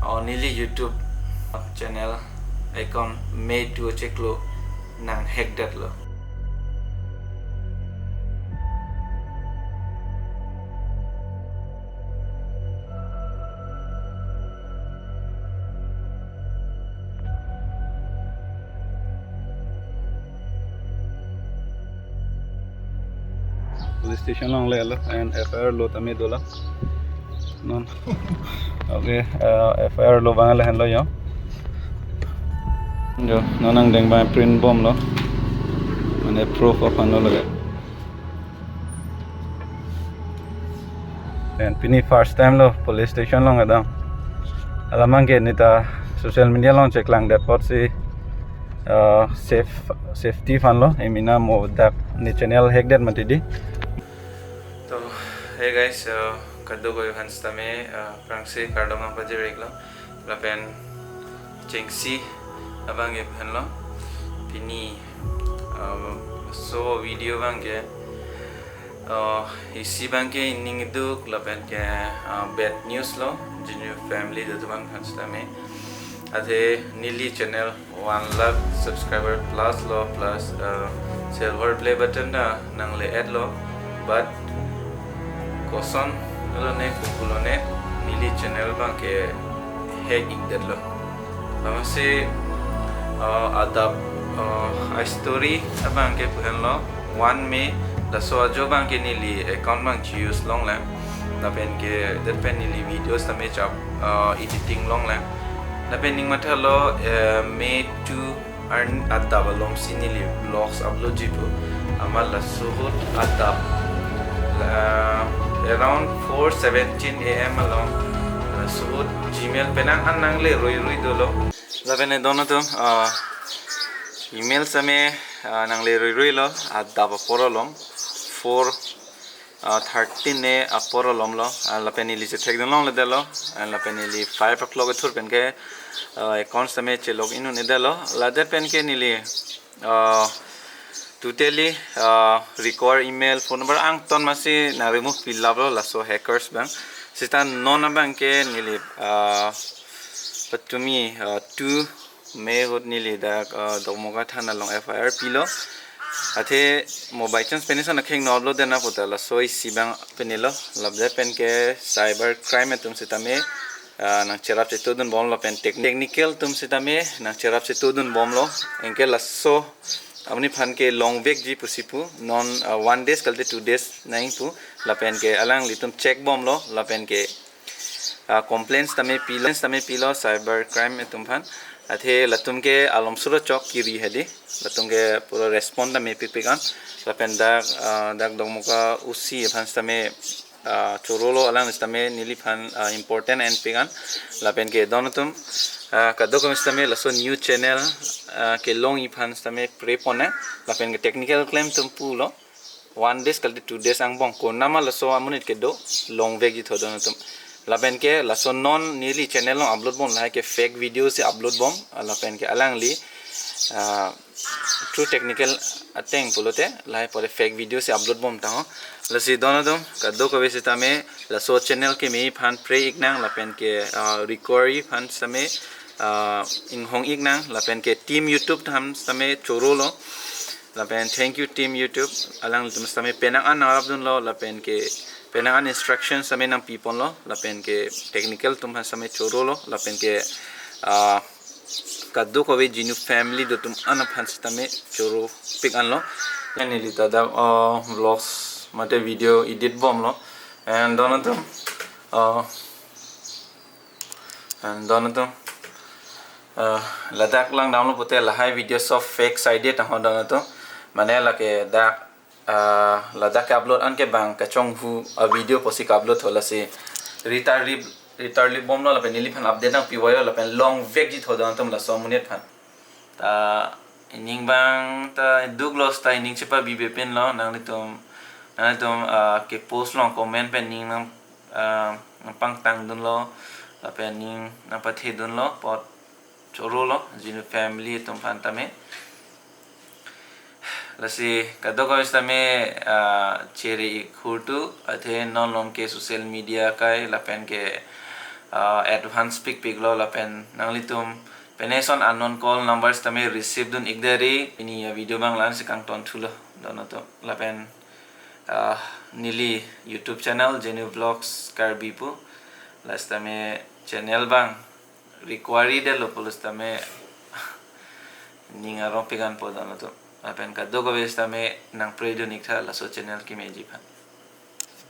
nili YouTube channel account made to check lo nang hack that lo. Police station long le and FIR lo tami dola non okay FIR lo bang le lo yo nonang deng ba print bomb lo mane proof of ano lage and pini first time lo police station long ada alamang ke nita social media long check lang depot si safety fan lo emina mo dak ni channel hack that matidi. So hey guys, kado ko yung tame prangsi kardong ang pajirig lo lapen cengsi abang ibhan lo pini so video bang ke isi bang ke ining itu lapen ke bad news lo Genu family do bang tame ade nili channel 1 lakh subscriber plus lo plus silver play button na nang le Etlo but koson lo ne kukulo ne nili channel bang ke hack igdat lo amase adab story abang ke puhan lo 1 May la so ajo bang ke nili account bang use long la pen ke that pen nili videos tame chap editing long la pen ning matha lo May 2 earn adab long sinili vlogs upload jitu amal la suhut adab around 4:17 AM along suhut Gmail penang anang le roi dolo lapen dono to email same nang le roi lo adab porolom 4:13 ne aporolom lo lapen ili se thek long le delo lapen ili 5 o'clock thur pen ke account same che log in ne delo la de pen ke nili totally record email phone number ang ton masih na remove pilab lo la so hackers bang sita non bang ke nili but to me 2 May hot nili da domoga thana long FIR pilo ate mobile chance penisa na kheng noblo dena pota la so isi bang penilo labde pen ke cyber crime tum sita me nang cherap se tudun bom lo pen technical tum sita me nang cherap se tudun bom lo enke la so अपनी फन के लॉन्ग वेक जी पुसिपु नॉन 1 days कल 2 days नहीं पु लापेन के अलग लितुम चेक बम लो लापेन के complaints तमे पीलो साइबर क्राइम में तुम फन अथे लतुम के आलम सुरो चौक की री है दी लतुम के पूरा रेस्पॉन्ड तमे पिपिकान लापेन दाग दोमुका उसी फन तमे चोरोलो अलग तमे नीली फन important and पिकान लापेन के दोनों तुम kado ko mistame laso new channel kelong ifan stame prepone lapen ke technical claim tumpu lo 1 days kal 2 days ang bong ko nama laso amunit ke do long vegi thodon tum lapen ke laso non nearly channel long upload bom la ke fake video se upload bom lapen ke alangli true technical ateng pulote lai pore fake video se upload bom ta ho lasi dono dom kado ko besitame laso channel ke me fan pre ignang lapen ke recovery fan same in hong ignang lapen ke team YouTube tham same choro lo lapen thank you team YouTube alang tum same penang an arabdun lo lapen ke penang an instructions same nang people lo lapen ke technical tum same choro lo lapen ke kado ko we Genu family do tum an phan same choro pick an lo yani lita da vlogs mate video edit bom lo and donatum ladak lang download pote lahai videos of fake side ta honda to mane la ke da ladak upload an ke bang ka chong hu a video posi ka upload thola se Ritar li bom la pen li phan update na piwayo la pen long vek ji thoda antum la so munet phan ta ining bang ta duglos ta ining chepa bibe pen lo nang tum ke post long comment pen ning nang pang tang dun lo la pen ning na pathe dun lo pot choro lo Genu family tum phan tame lasi kado ko istame cherry khurtu athe non lom ke social media kai la pen ke advance pick lo lapen nanglitum peneson unknown call numbers tame receive dun igdari ini video bang lan sikang ton thulo dono to lapen nili YouTube channel Genu Vlogs Karbi pu last tame channel bang require de lo polus tame ninga rompigan po dono to lapen kaddo go ves tame nang predo nikta la so channel ki meji pa